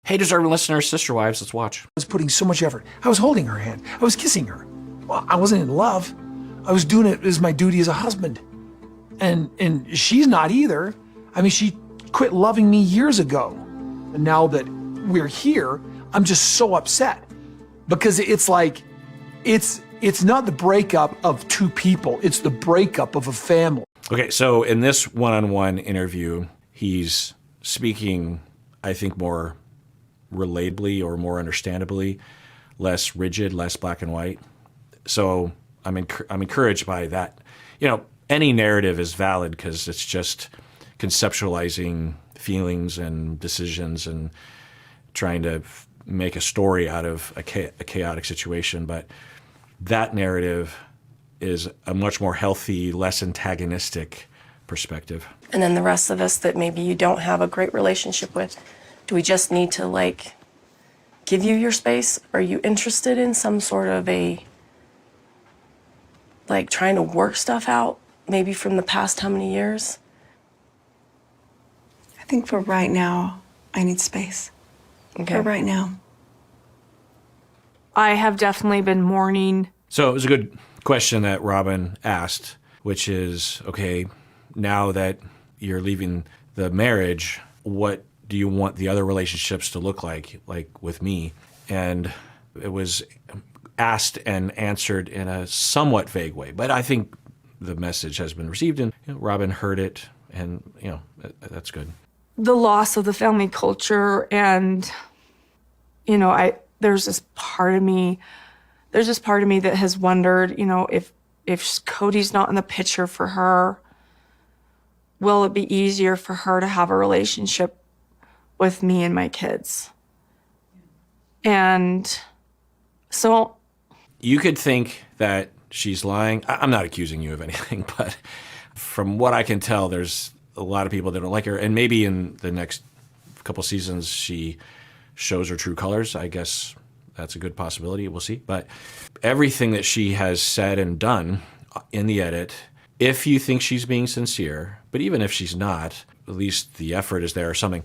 Hey, deserving listeners, sister wives, let's watch. I was putting so much effort. I was holding her hand. I was kissing her. Well, I wasn't in love. I was doing it as my duty as a husband. And she's not either. I mean, she quit loving me years ago. And now that we're here, I'm just so upset because it's like, it's not the breakup of two people. It's the breakup of a family. Okay, so in this one-on-one interview, he's speaking, I think, more relatably or more understandably, less rigid, less black and white. So I'm encouraged by that. You know, any narrative is valid because it's just conceptualizing feelings and decisions and trying to make a story out of a chaotic situation. But that narrative is a much more healthy, less antagonistic perspective. And then the rest of us that maybe you don't have a great relationship with, do we just need to like give you your space? Are you interested in some sort of a, like trying to work stuff out, maybe from the past how many years? I think for right now, I need space. Okay. For right now. I have definitely been mourning. So it was a good question that Robyn asked, which is, okay, now that you're leaving the marriage, what do you want the other relationships to look like with me? And it was asked and answered in a somewhat vague way, but I think the message has been received and Robyn heard it, and that's good. The loss of the family culture, and there's this part of me that has wondered, if Cody's not in the picture for her, will it be easier for her to have a relationship with me and my kids? And so you could think that she's lying. I'm not accusing you of anything, but from what I can tell, there's a lot of people that don't like her, and maybe in the next couple seasons she shows her true colors. I guess that's a good possibility. We'll see. But everything that she has said and done in the edit, if you think she's being sincere, but even if she's not, at least the effort is there or something,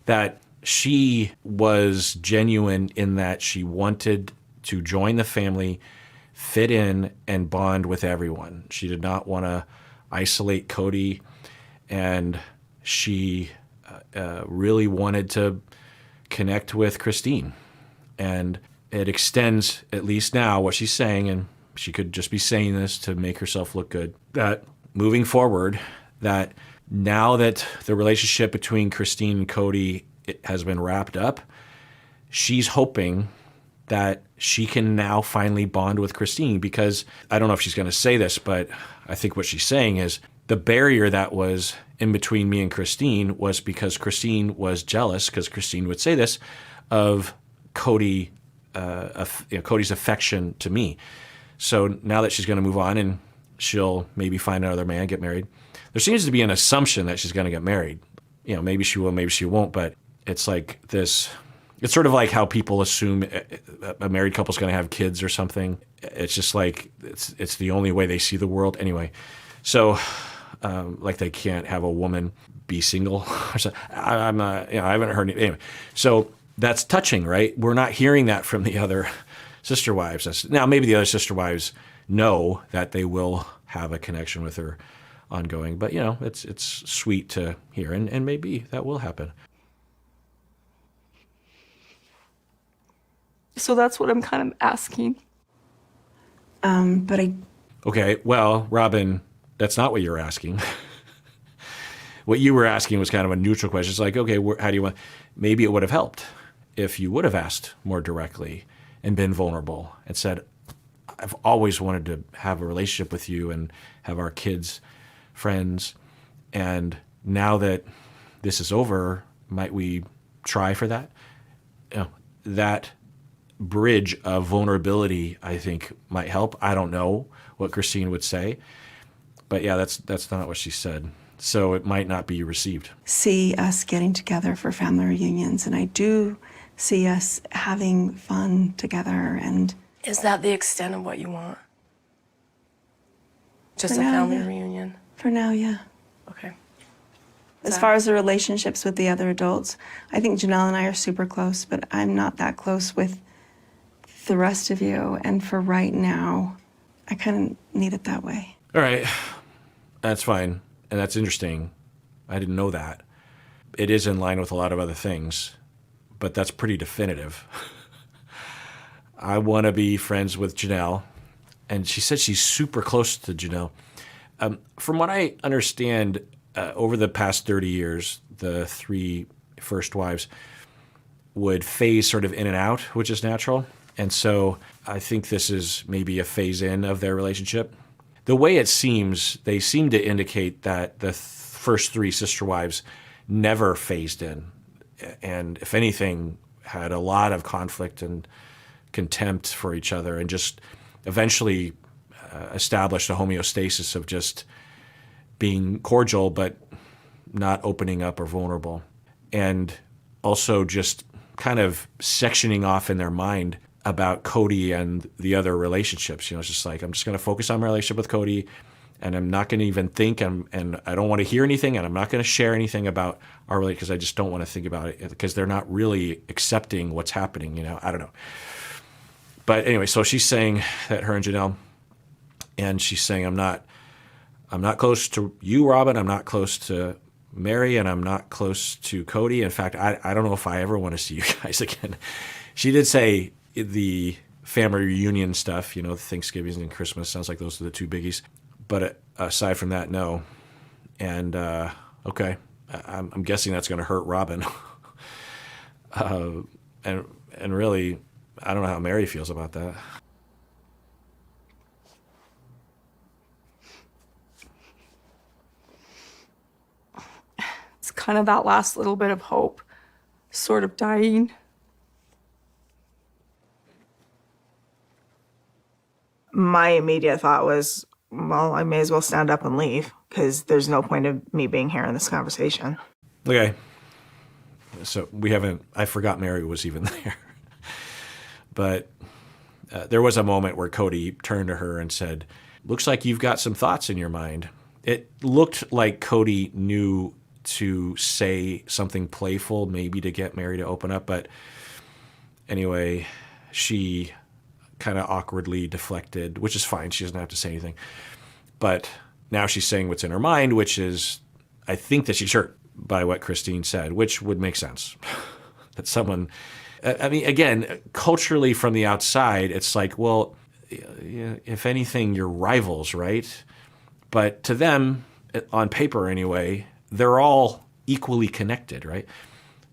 that she was genuine in that she wanted to join the family, fit in, and bond with everyone. She did not want to isolate Cody, and she really wanted to connect with Christine. And it extends, at least now, what she's saying, and she could just be saying this to make herself look good, that moving forward, that now that the relationship between Christine and Cody has been wrapped up, she's hoping that she can now finally bond with Christine, because I don't know if she's going to say this, but I think what she's saying is the barrier that was in between me and Christine was because Christine was jealous, because Christine would say this, of Cody's affection to me. So now that she's going to move on and she'll maybe find another man, get married, there seems to be an assumption that she's going to get married. Maybe she will, maybe she won't, but it's like this. It's sort of like how people assume a married couple's going to have kids or something. It's just like it's the only way they see the world anyway. So like they can't have a woman be single or something. I'm not, I haven't heard it anyway. So that's touching, right? We're not hearing that from the other sister wives. Now maybe the other sister wives know that they will have a connection with her ongoing, but it's sweet to hear, and maybe that will happen. so that's what I'm kind of asking. Okay, well, Robyn, that's not what you're asking. What you were asking was kind of a neutral question. It's like, okay, how do you want? Maybe it would have helped if you would have asked more directly and been vulnerable and said, I've always wanted to have a relationship with you and have our kids friends. And now that this is over, might we try for that? That bridge of vulnerability, I think, might help. I don't know what Christine would say, but yeah, that's not what she said. So it might not be received. See us getting together for family reunions, and I do see us having fun together. And Is that the extent of what you want? Just For a now, family yeah. reunion? For now, yeah. Okay. As far as the relationships with the other adults, I think Janelle and I are super close, but I'm not that close with the rest of you. And for right now, I kind of need it that way. All right. That's fine. And that's interesting. I didn't know that. It is in line with a lot of other things, but that's pretty definitive. I want to be friends with Janelle. And she said she's super close to Janelle. From what I understand, over the past 30 years, the 3 first wives would phase sort of in and out, which is natural. And so I think this is maybe a phase in of their relationship. The way it seems, they seem to indicate that the first 3 sister wives never phased in. And if anything, had a lot of conflict and contempt for each other and just eventually established a homeostasis of just being cordial but not opening up or vulnerable. And also just kind of sectioning off in their mind about Cody and the other relationships. You know, it's just like, I'm just going to focus on my relationship with Cody, and I'm not going to even think, and I don't want to hear anything, and I'm not going to share anything about our relationship because I just don't want to think about it because they're not really accepting what's happening, you know, I don't know. But anyway, so she's saying that her and Janelle, and she's saying, I'm not close to you, Robyn. I'm not close to Mary, and I'm not close to Cody. In fact, I don't know if I ever want to see you guys again. She did say the family reunion stuff, you know, Thanksgiving and Christmas, sounds like those are the 2 biggies. But aside from that, no. And okay, I'm guessing that's going to hurt Robyn. And really, I don't know how Mary feels about that. It's kind of that last little bit of hope sort of dying. My immediate thought was, well, I may as well stand up and leave because there's no point of me being here in this conversation. Okay. So I forgot Mary was even there. But there was a moment where Cody turned to her and said, looks like you've got some thoughts in your mind. It looked like Cody knew to say something playful, maybe to get Mary to open up. But anyway, she kind of awkwardly deflected, which is fine. She doesn't have to say anything. But now she's saying what's in her mind, which is, I think that she's hurt by what Christine said, which would make sense. That someone, I mean, again, culturally from the outside, it's like, well, if anything, you're rivals, right? But to them, on paper anyway, they're all equally connected, right?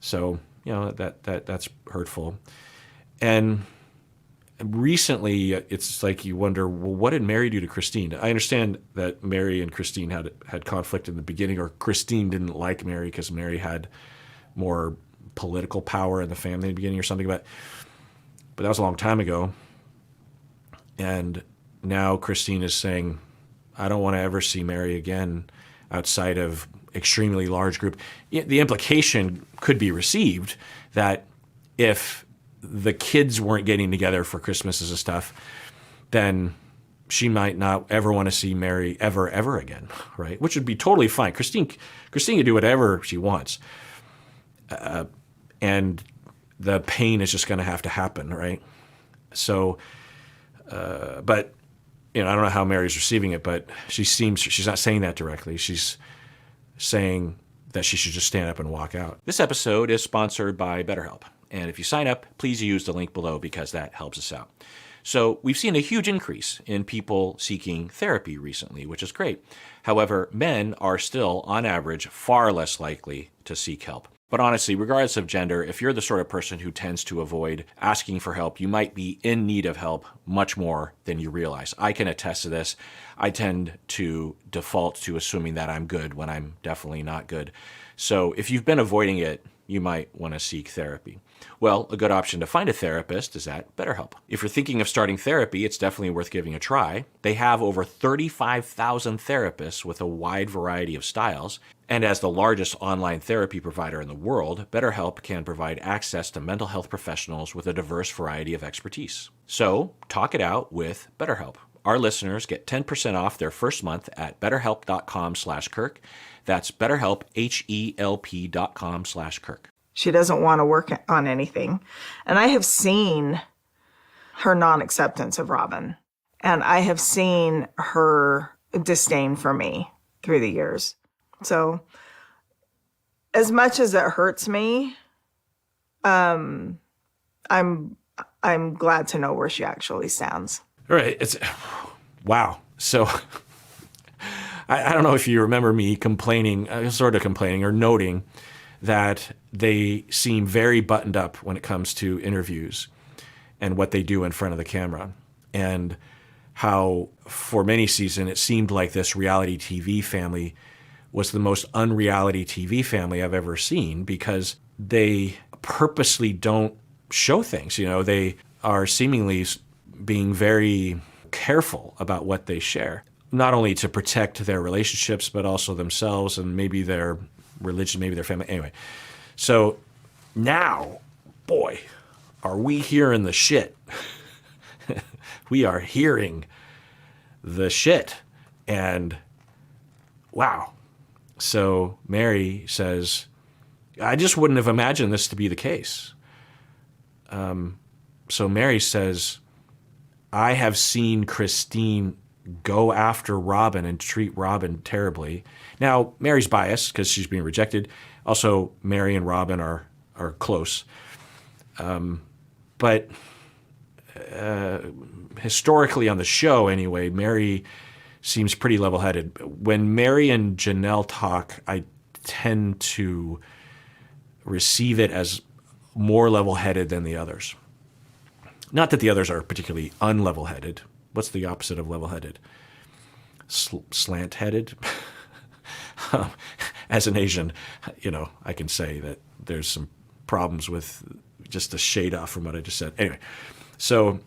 So, you know, that's hurtful. And recently, it's like you wonder, well, what did Mary do to Christine? I understand that Mary and Christine had conflict in the beginning, or Christine didn't like Mary because Mary had more political power in the family in the beginning or something, but that was a long time ago. And now Christine is saying, I don't want to ever see Mary again outside of extremely large group. The implication could be received that if the kids weren't getting together for Christmases and stuff, then she might not ever want to see Mary ever again, right? Which would be totally fine. Christine can do whatever she wants. And the pain is just going to have to happen, right? So, but, you know, I don't know how Mary's receiving it, but she's not saying that directly. She's saying that she should just stand up and walk out. This episode is sponsored by BetterHelp. And if you sign up, please use the link below because that helps us out. So we've seen a huge increase in people seeking therapy recently, which is great. However, men are still, on average, far less likely to seek help. But honestly, regardless of gender, if you're the sort of person who tends to avoid asking for help, you might be in need of help much more than you realize. I can attest to this. I tend to default to assuming that I'm good when I'm definitely not good. So if you've been avoiding it, you might want to seek therapy. Well, a good option to find a therapist is at BetterHelp. If you're thinking of starting therapy, it's definitely worth giving a try. They have over 35,000 therapists with a wide variety of styles. And as the largest online therapy provider in the world, BetterHelp can provide access to mental health professionals with a diverse variety of expertise. So, talk it out with BetterHelp. our listeners get 10% off their first month at betterhelp.com/Kirk. That's BetterHelp, HELP.com/Kirk. She doesn't want to work on anything. And I have seen her non-acceptance of Robyn. And I have seen her disdain for me through the years. So as much as it hurts me, I'm glad to know where she actually stands. All right. Wow. So I don't know if you remember me complaining, sort of complaining or noting that they seem very buttoned up when it comes to interviews and what they do in front of the camera, and how for many seasons it seemed like this reality TV family was the most unreality TV family I've ever seen, because they purposely don't show things. You know, they are seemingly being very careful about what they share, not only to protect their relationships, but also themselves and maybe their religion, maybe their family. Anyway, so now, boy, are we hearing the shit. We are hearing the shit. And wow. So Mary says, I just wouldn't have imagined this to be the case. So Mary says, I have seen Christine go after Robyn and treat Robyn terribly. Now, Mary's biased because she's being rejected. Also, Mary and Robyn are close. But historically on the show anyway, Mary seems pretty level-headed. When Mary and Janelle talk, I tend to receive it as more level-headed than the others. Not that the others are particularly unlevel-headed. What's the opposite of level-headed? Slant-headed? As an Asian, you know, I can say that there's some problems with just a shade off from what I just said. Anyway, so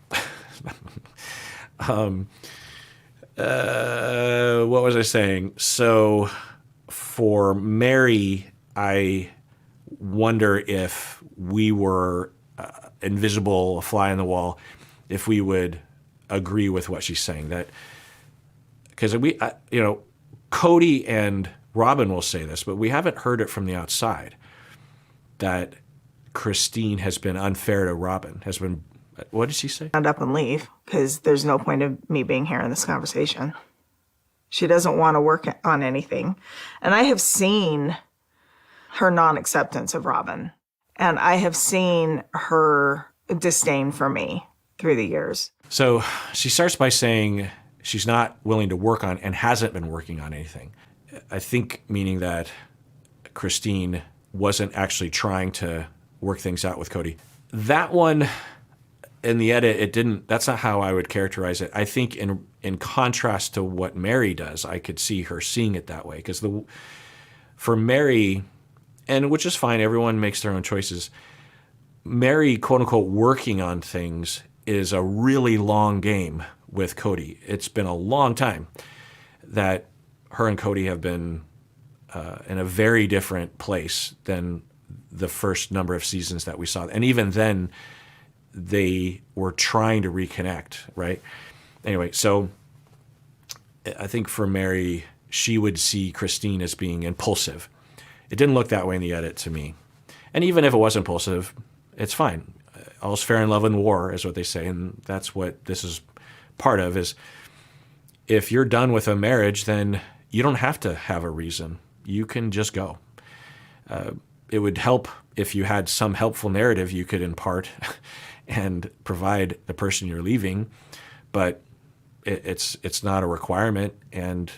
what was I saying? So for Mary, I wonder if we were invisible, a fly on the wall, if we would agree with what she's saying. That because Cody and Robyn will say this, but we haven't heard it from the outside that Christine has been unfair to Robyn. Has been, what did she say? Stand up and leave, because there's no point of me being here in this conversation. She doesn't want to work on anything. And I have seen her non-acceptance of Robyn. And I have seen her disdain for me through the years. So she starts by saying she's not willing to work on and hasn't been working on anything. I think meaning that Christine wasn't actually trying to work things out with Cody. That one, in the edit, it didn't, that's not how I would characterize it. I think in contrast to what Mary does, I could see her seeing it that way. Because for Mary, and which is fine, everyone makes their own choices. Mary, quote unquote, working on things is a really long game with Cody. It's been a long time that her and Cody have been in a very different place than the first number of seasons that we saw. And even then, they were trying to reconnect, right? Anyway, so I think for Mary, she would see Christine as being impulsive. It didn't look that way in the edit to me. And even if it was impulsive, it's fine. All's fair in love and war is what they say, and that's what this is part of, is if you're done with a marriage, then you don't have to have a reason. You can just go. It would help if you had some helpful narrative you could impart and provide the person you're leaving, but it's not a requirement, and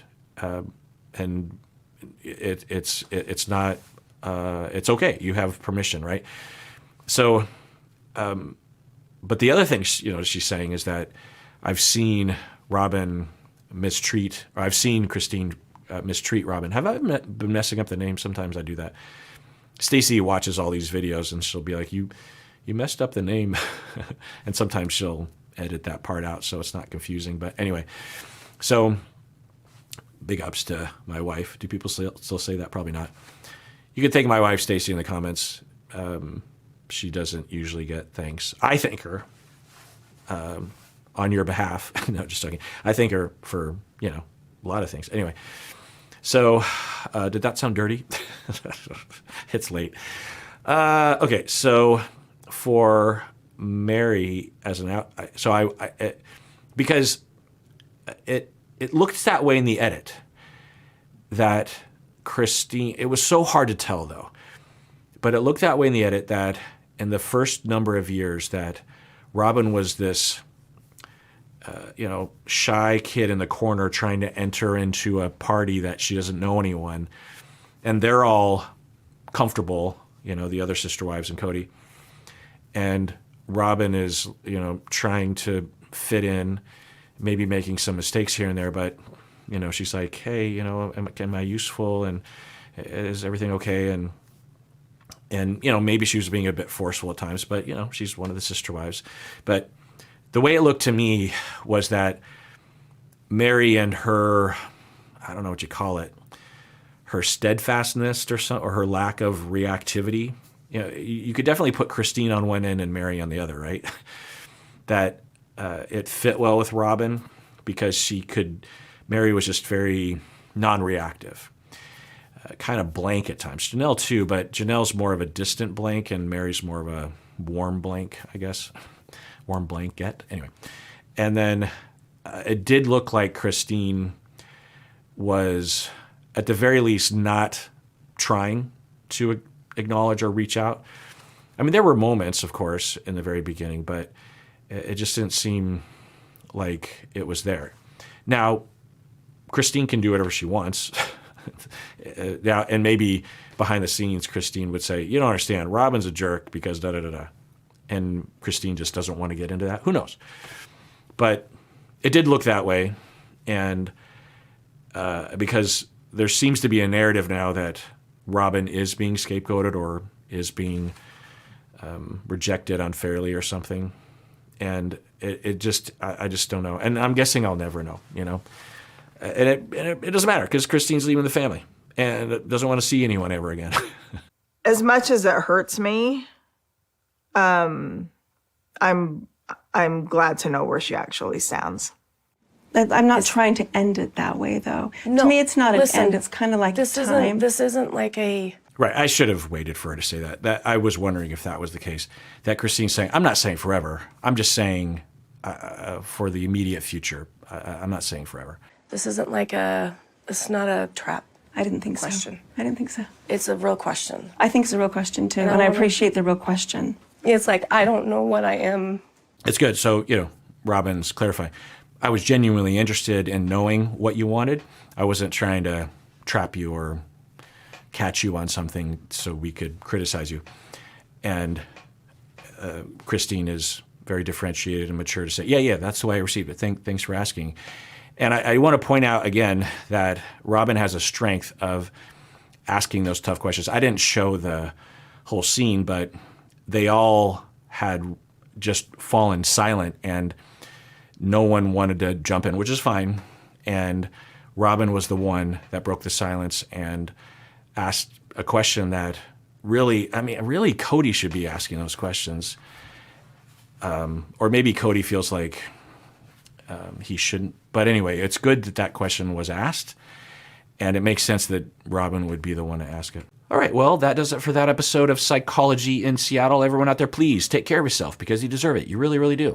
it's not it's okay. You have permission, right? So, but the other thing she's saying is that I've seen Robyn mistreat, or I've seen Christine mistreat Robyn. Have I been messing up the name? Sometimes I do that. Stacy watches all these videos and she'll be like, you messed up the name. And sometimes she'll edit that part out so it's not confusing. But anyway, so big ups to my wife. Do people still say that? Probably not. You can thank my wife, Stacy, in the comments. She doesn't usually get thanks. I thank her on your behalf. No, just joking. I thank her for, a lot of things. Anyway, so did that sound dirty? It's late. Okay, so for Mary as an out, because it looked that way in the edit that Christine, it was so hard to tell though, but it looked that way in the edit that in the first number of years that Robyn was this, shy kid in the corner trying to enter into a party that she doesn't know anyone, and they're all comfortable, the other sister wives and Cody, and Robyn is, trying to fit in, maybe making some mistakes here and there, but, she's like, hey, am I useful, and is everything okay, and maybe she was being a bit forceful at times, but, she's one of the sister wives. But the way it looked to me was that Mary and her, I don't know what you call it, her steadfastness or her lack of reactivity. You could definitely put Christine on one end and Mary on the other, right? That it fit well with Robyn because Mary was just very non-reactive. Kind of blank at times. Janelle too, but Janelle's more of a distant blank and Mary's more of a warm blank, I guess. Warm blanket. Anyway. And then it did look like Christine was, at the very least, not trying to acknowledge or reach out. I mean, there were moments, of course, in the very beginning, but it just didn't seem like it was there. Now, Christine can do whatever she wants. Now, and maybe behind the scenes, Christine would say, you don't understand, Robyn's a jerk because da-da-da-da. And Christine just doesn't want to get into that. Who knows? But it did look that way. And because there seems to be a narrative now that Robyn is being scapegoated or is being rejected unfairly or something. And I just don't know. And I'm guessing I'll never know, And it doesn't matter because Christine's leaving the family and doesn't want to see anyone ever again. As much as it hurts me, I'm glad to know where she actually stands. I'm not trying to end it that way, though. No, to me, it's not listen, an end. It's kind of like time. This isn't like a... Right. I should have waited for her to say that. That I was wondering if that was the case. That Christine's saying, I'm not saying forever. I'm just saying for the immediate future. I'm not saying forever. This isn't like it's not a trap. I didn't think question. so. I didn't think so. It's a real question. I think it's a real question, too, and I appreciate the real question. It's like, I don't know what I am. It's good. So, Robyn's clarifying. I was genuinely interested in knowing what you wanted. I wasn't trying to trap you or catch you on something so we could criticize you. And Christine is very differentiated and mature to say, yeah, that's the way I received it. Thanks for asking. And I want to point out again that Robyn has a strength of asking those tough questions. I didn't show the whole scene, but they all had just fallen silent and no one wanted to jump in, which is fine. And Robyn was the one that broke the silence and asked a question that really Cody should be asking those questions. Or maybe Cody feels like he shouldn't. But anyway, it's good that question was asked. And it makes sense that Robyn would be the one to ask it. All right, well, that does it for that episode of Psychology in Seattle. Everyone out there, please take care of yourself because you deserve it. You really, really do.